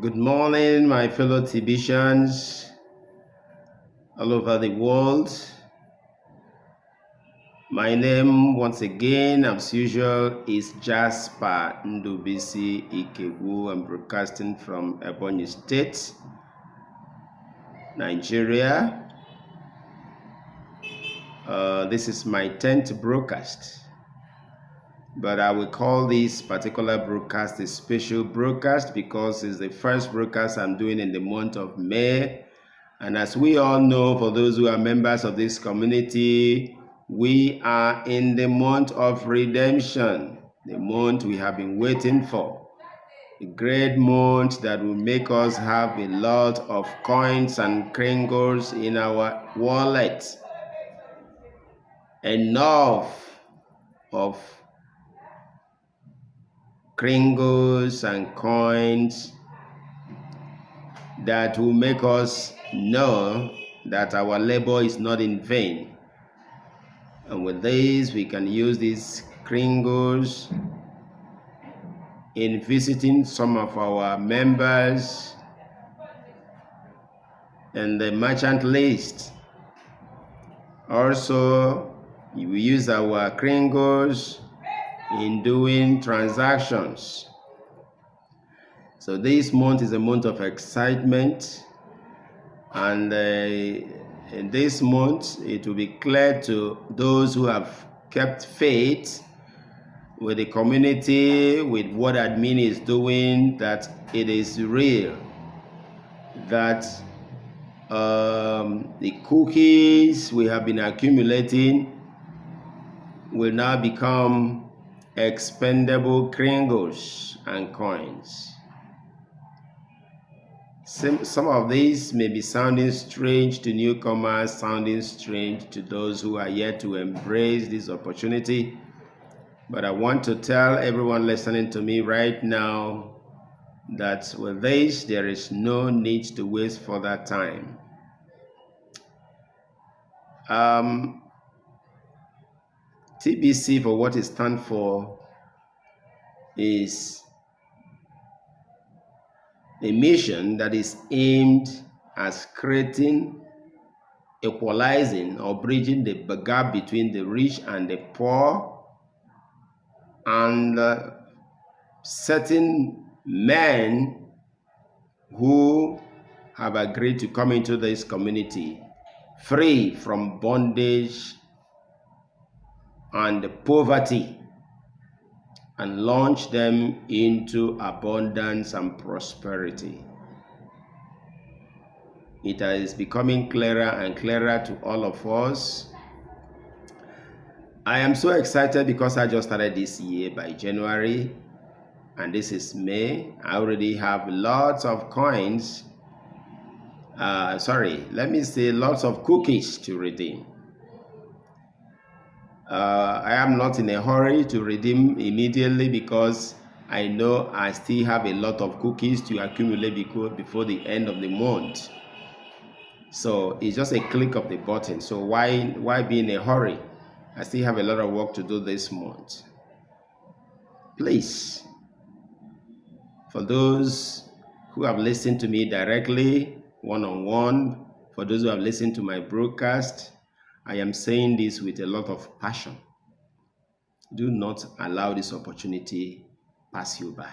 Good morning, my fellow TBCians all over the world. My name, once again, as usual, is Jasper TBC Ikegwu. I'm broadcasting from Ebonyi State, Nigeria. This is my 10th broadcast, but I will call this particular broadcast a special broadcast because it's the first broadcast I'm doing in the month of May. And as we all know, for those who are members of this community, we are in the month of redemption, the month we have been waiting for, a great month that will make us have a lot of coins and kringles in our wallet. Enough of kringles and coins that will make us know that our labor is not in vain. And with this, we can use these kringles in visiting some of our members and the merchant list. Also, we use our kringles in doing transactions. So this month is a month of excitement, and in this month it will be clear to those who have kept faith with the community, with what admin is doing, that it is real, that the cookies we have been accumulating will now become expendable kringles and coins. Some of these may be sounding strange to newcomers, sounding strange to those who are yet to embrace this opportunity. But I want to tell everyone listening to me right now that with this, there is no need to waste further time. TBC, for what it stands for, is a mission that is aimed at creating, equalizing, or bridging the gap between the rich and the poor, and certain men who have agreed to come into this community free from bondage and poverty, and launch them into abundance and prosperity. It is becoming clearer and clearer to all of us. I am so excited because I just started this year by January, and this is May. I already have lots of coins. Lots of cookies to redeem. I am not in a hurry to redeem immediately because I know I still have a lot of cookies to accumulate before the end of the month. So it's just a click of the button. So why be in a hurry? I still have a lot of work to do this month. Please, for those who have listened to me directly, one-on-one, for those who have listened to my broadcast, I am saying this with a lot of passion. Do not allow this opportunity pass you by,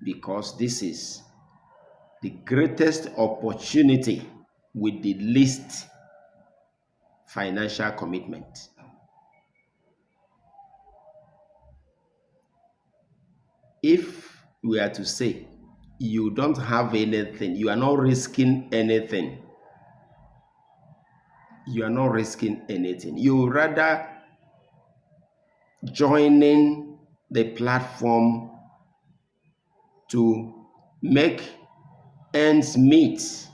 because this is the greatest opportunity with the least financial commitment. If we are to say you don't have anything, you are not risking anything, you are not risking anything. You rather joining the platform to make ends meet.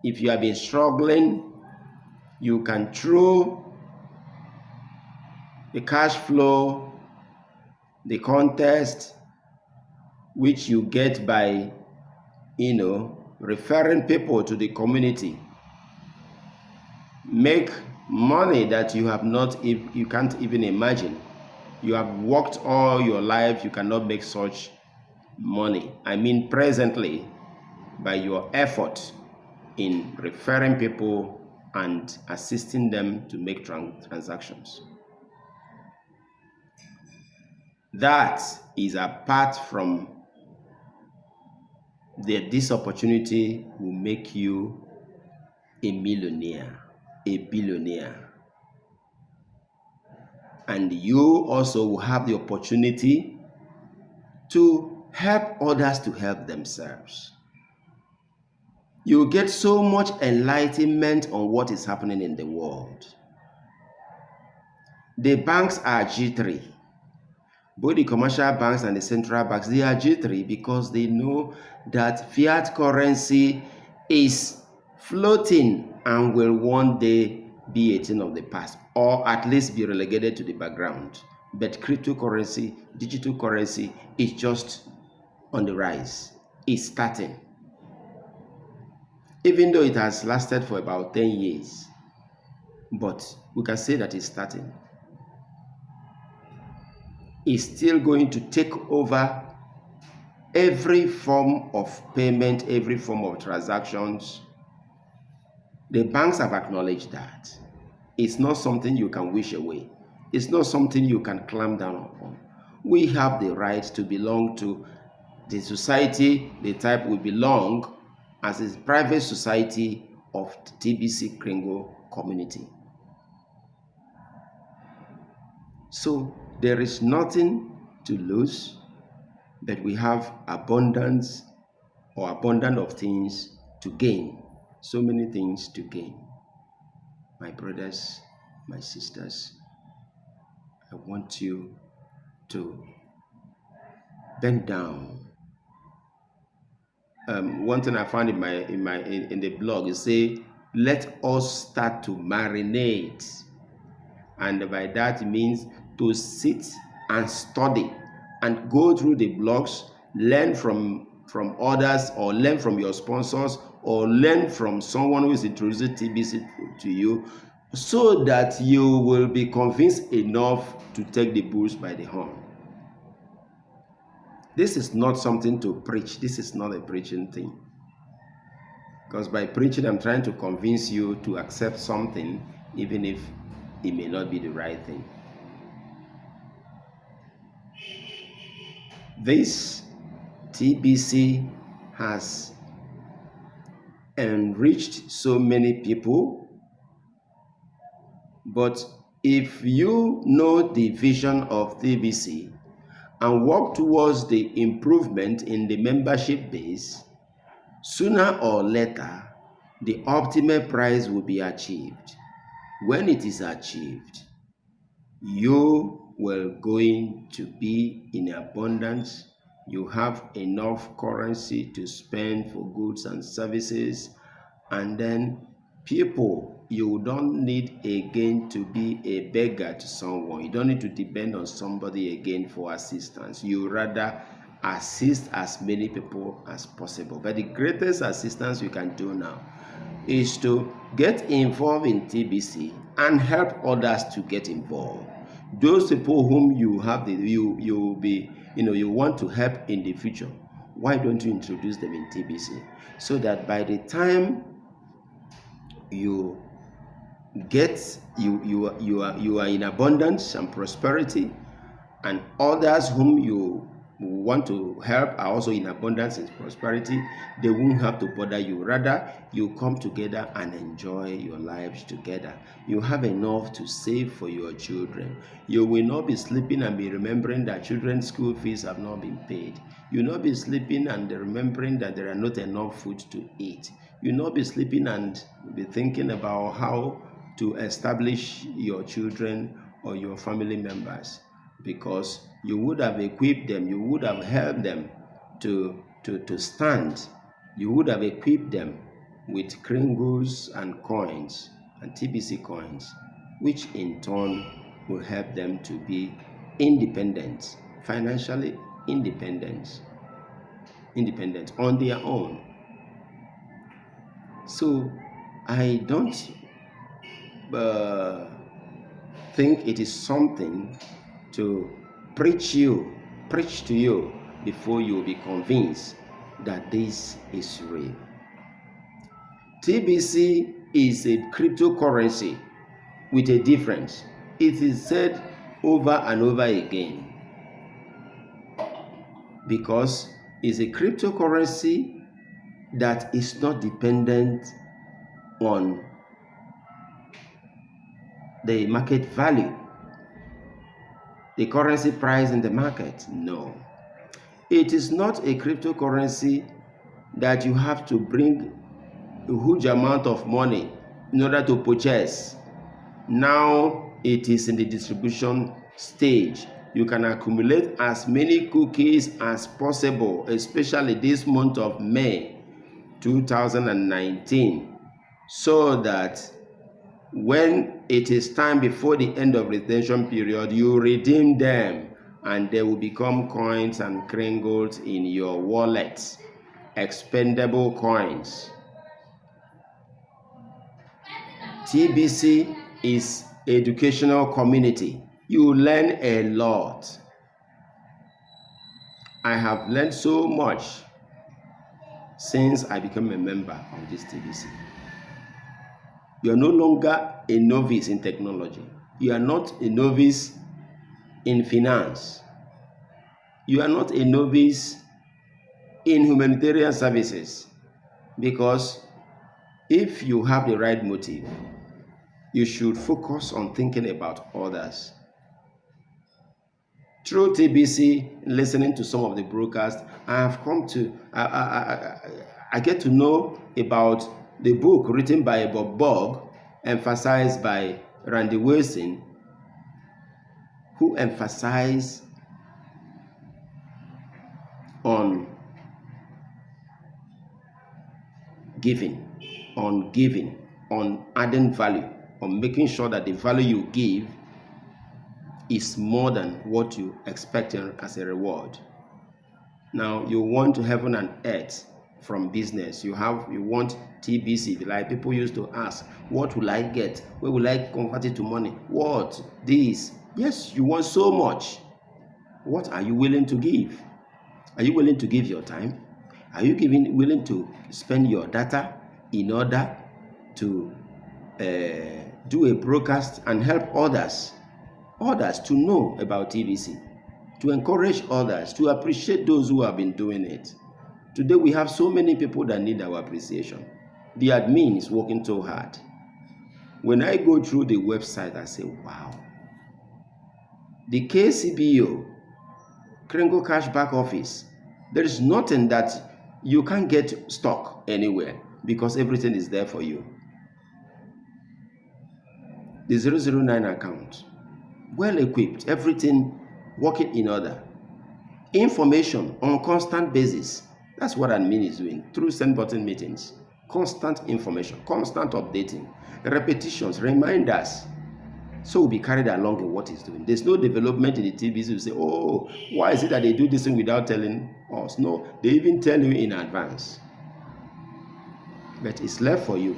If you have been struggling, you can through the cash flow, the contest, which you get by, referring people to the community, make money that you can't even imagine. You have worked all your life, you cannot make such money. I mean presently, by your effort in referring people and assisting them to make transactions. That is apart from this opportunity will make you a millionaire, a billionaire. And you also will have the opportunity to help others to help themselves. You get so much enlightenment on what is happening in the world. The banks are G3. Both the commercial banks and the central banks, they are G3 because they know that fiat currency is floating and will one day be a thing of the past, or at least be relegated to the background. But cryptocurrency, digital currency is just on the rise. It's starting. Even though it has lasted for about 10 years, but we can say that it's starting. Is still going to take over every form of payment, every form of transactions. The banks have acknowledged that. It's not something you can wish away. It's not something you can clamp down upon. We have the right to belong to the society, the type we belong as a private society of the TBC Kringo community. So there is nothing to lose, but we have abundance of things to gain. So many things to gain. My brothers, my sisters, I want you to bend down. One thing I found in the blog is say, let us start to marinate. And by that it means to sit and study and go through the blogs, learn from others, or learn from your sponsors, or learn from someone who is introducing TBC to you, so that you will be convinced enough to take the bulls by the horn. This is not something to preach. This is not a preaching thing. Because by preaching, I'm trying to convince you to accept something, even if it may not be the right thing. This TBC has enriched so many people, but if you know the vision of TBC and work towards the improvement in the membership base, sooner or later, the ultimate prize will be achieved. When it is achieved, you will going to be in abundance. You have enough currency to spend for goods and services, and then people, you don't need again to be a beggar to someone. You don't need to depend on somebody again for assistance. You rather assist as many people as possible. But the greatest assistance you can do now is to get involved in TBC and help others to get involved. Those people whom you have you want to help in the future, why don't you introduce them in TBC, so that by the time you are in abundance and prosperity, and others whom you want to help are also in abundance and prosperity, they won't have to bother you. Rather, you come together and enjoy your lives together. You have enough to save for your children. You will not be sleeping and be remembering that children's school fees have not been paid. You will not be sleeping and remembering that there are not enough food to eat. You will not be sleeping and be thinking about how to establish your children or your family members, because you would have equipped them, you would have helped them to stand. You would have equipped them with kringles and coins and TBC coins, which in turn will help them to be independent, financially independent on their own. So I don't think it is something to preach to you before you'll be convinced that this is real. TBC is a cryptocurrency with a difference. It is said over and over again because it's a cryptocurrency that is not dependent on the market value, the currency price in the market. No. It is not a cryptocurrency that you have to bring a huge amount of money in order to purchase. Now it is in the distribution stage. You can accumulate as many cookies as possible, especially this month of May 2019, so that when it is time before the end of retention period, you redeem them and they will become coins and kringles in your wallet, expendable coins. TBC is educational community. You learn a lot. I have learned so much since I became a member of this TBC. You are no longer a novice in technology. You are not a novice in finance. You are not a novice in humanitarian services, because if you have the right motive, you should focus on thinking about others. Through TBC, listening to some of the broadcasts, I get to know about the book written by Bob Bog, emphasized by Randy Wilson, who emphasized on giving, on adding value, on making sure that the value you give is more than what you expect as a reward. Now, you want heaven and earth from business. You want TBC. Like people used to ask, what will I get? Where will I convert it to money? What? This. Yes, you want so much. What are you willing to give? Are you willing to give your time? Are you willing to spend your data in order to do a broadcast and help others to know about TBC, to encourage others, to appreciate those who have been doing it? Today we have so many people that need our appreciation. The admin is working so hard. When I go through the website, I say, wow. The KCBO, Kringle Cash Back Office, there is nothing that you can't get stock anywhere because everything is there for you. The 009 account, well equipped, everything working in order. Information on constant basis. That's what admin is doing through send button meetings. Constant information, constant updating, repetitions, reminders. So we'll be carried along in what he's doing. There's no development in the TBC. You say, oh, why is it that they do this thing without telling us? No, they even tell you in advance. But it's left for you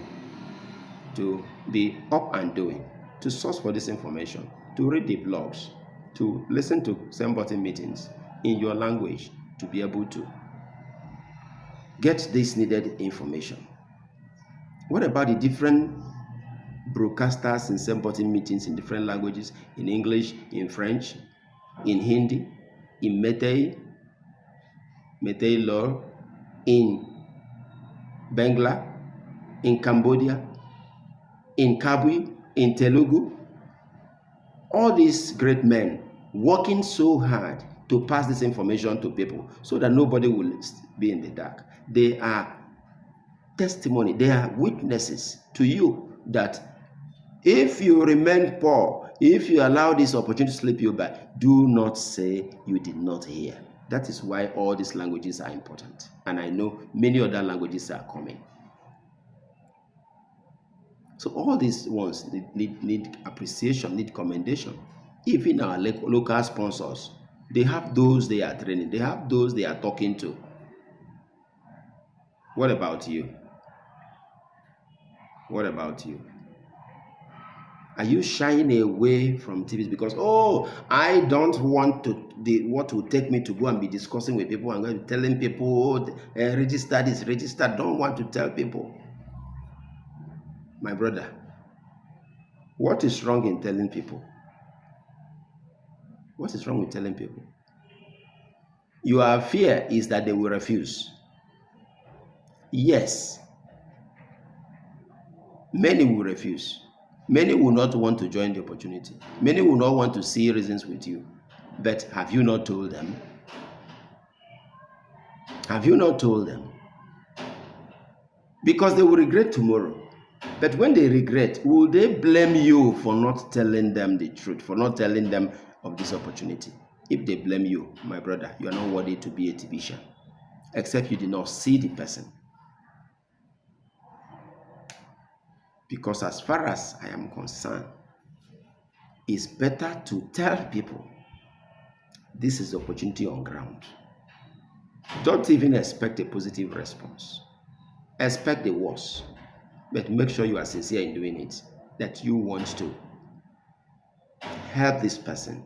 to be up and doing, to source for this information, to read the blogs, to listen to send button meetings in your language, to be able to get this needed information. What about the different broadcasters in send button meetings in different languages, in English, in French, in Hindi, in Meitei Law, in Bangla, in Cambodia, in Kabwe, in Telugu? All these great men working so hard to pass this information to people so that nobody will be in the dark. They are testimony, they are witnesses to you that if you remain poor, if you allow this opportunity to slip you by, do not say you did not hear. That is why all these languages are important. And I know many other languages are coming. So all these ones need appreciation, need commendation. Even our local sponsors, they have those they are training, they have those they are talking to. What about you? What about you? Are you shying away from TBC because, oh, I don't want to, what will take me to go and be discussing with people and going to be telling people, oh, registered is registered. Don't want to tell people. My brother, what is wrong in telling people? What is wrong with telling people? Your fear is that they will refuse. Yes, many will refuse. Many will not want to join the opportunity. Many will not want to see reasons with you. But have you not told them? Have you not told them? Because they will regret tomorrow. But when they regret, will they blame you for not telling them the truth, for not telling them of this opportunity? If they blame you, my brother, you are not worthy to be a TBC, except you did not see the person. Because as far as I am concerned, it's better to tell people this is the opportunity on ground. Don't even expect a positive response. Expect the worst, but make sure you are sincere in doing it, that you want to help this person.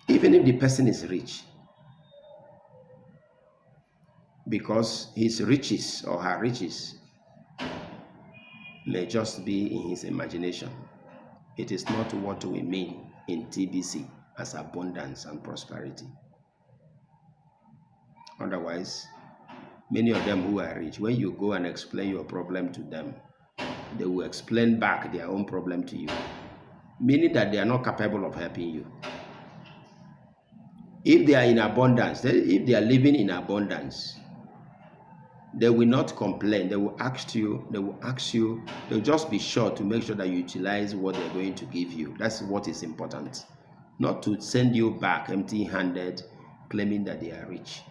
Even if the person is rich, because his riches or her riches may just be in his imagination. It is not what we mean in TBC as abundance and prosperity. Otherwise, many of them who are rich, when you go and explain your problem to them, they will explain back their own problem to you, meaning that they are not capable of helping you. If they are in abundance, if they are living in abundance, they will not complain. They will ask you, they'll just be sure to make sure that you utilize what they're going to give you. That's what is important. Not to send you back empty-handed, claiming that they are rich.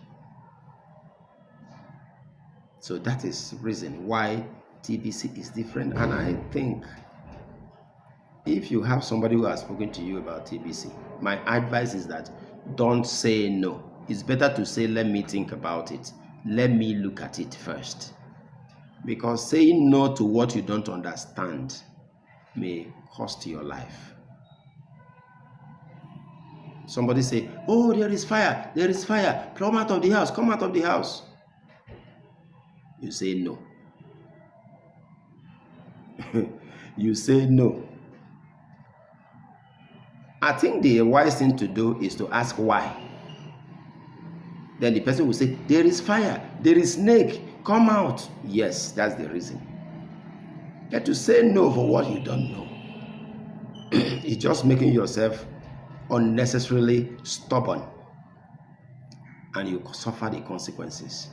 So that is the reason why TBC is different. And I think if you have somebody who has spoken to you about TBC, my advice is that don't say no. It's better to say, let me think about it. Let me look at it first. Because saying no to what you don't understand may cost your life. Somebody say, oh, there is fire, come out of the house, come out of the house. You say no. You say no. I think the wise thing to do is to ask why. Then the person will say, there is fire, there is snake, come out. Yes, that's the reason. But to say no for what you don't know, it's just making yourself unnecessarily stubborn, and you suffer the consequences.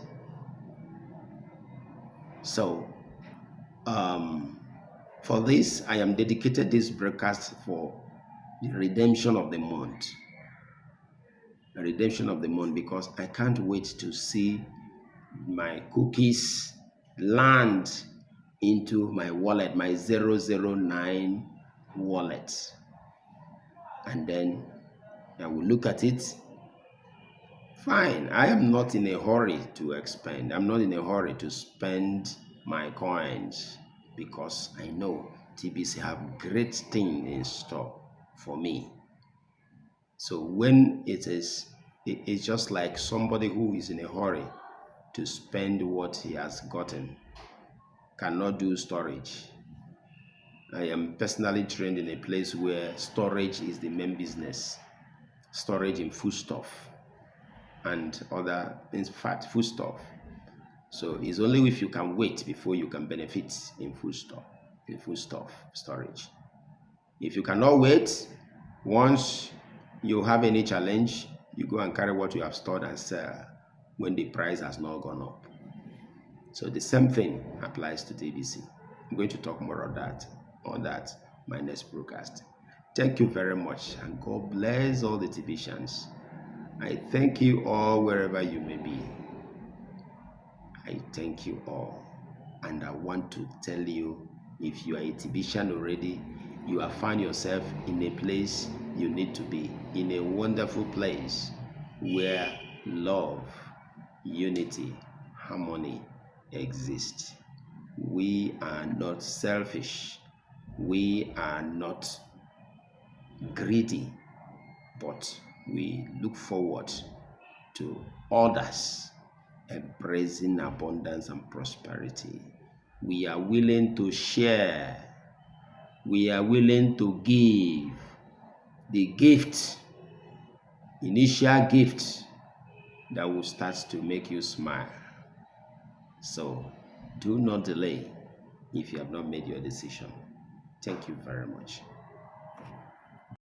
So, for this, I am dedicated this broadcast for the redemption of the month. The redemption of the month, because I can't wait to see my cookies land into my wallet, my 009 wallet. And then I will look at it. Fine, I am not in a hurry to expand. I'm not in a hurry to spend my coins, because I know TBC have great things in store for me. So when it's just like somebody who is in a hurry to spend what he has gotten, cannot do storage. I am personally trained in a place where storage is the main business. Storage in foodstuff and other, in fact, foodstuff. So it's only if you can wait before you can benefit in foodstuff storage. If you cannot wait, once you have any challenge, you go and carry what you have stored and sell when the price has not gone up. So the same thing applies to TBC. I'm going to talk more on that my next broadcast. Thank you very much, and God bless all the TBCians. I thank you all wherever you may be. I thank you all, and I want to tell you, if you are a TBCian already, you have found yourself in a place you need to be, in a wonderful place where love, unity, harmony exist. We are not selfish. We are not greedy, but we look forward to others embracing abundance and prosperity. We are willing to share. We are willing to give the gift, initial gift that will start to make you smile. So do not delay if you have not made your decision. Thank you very much.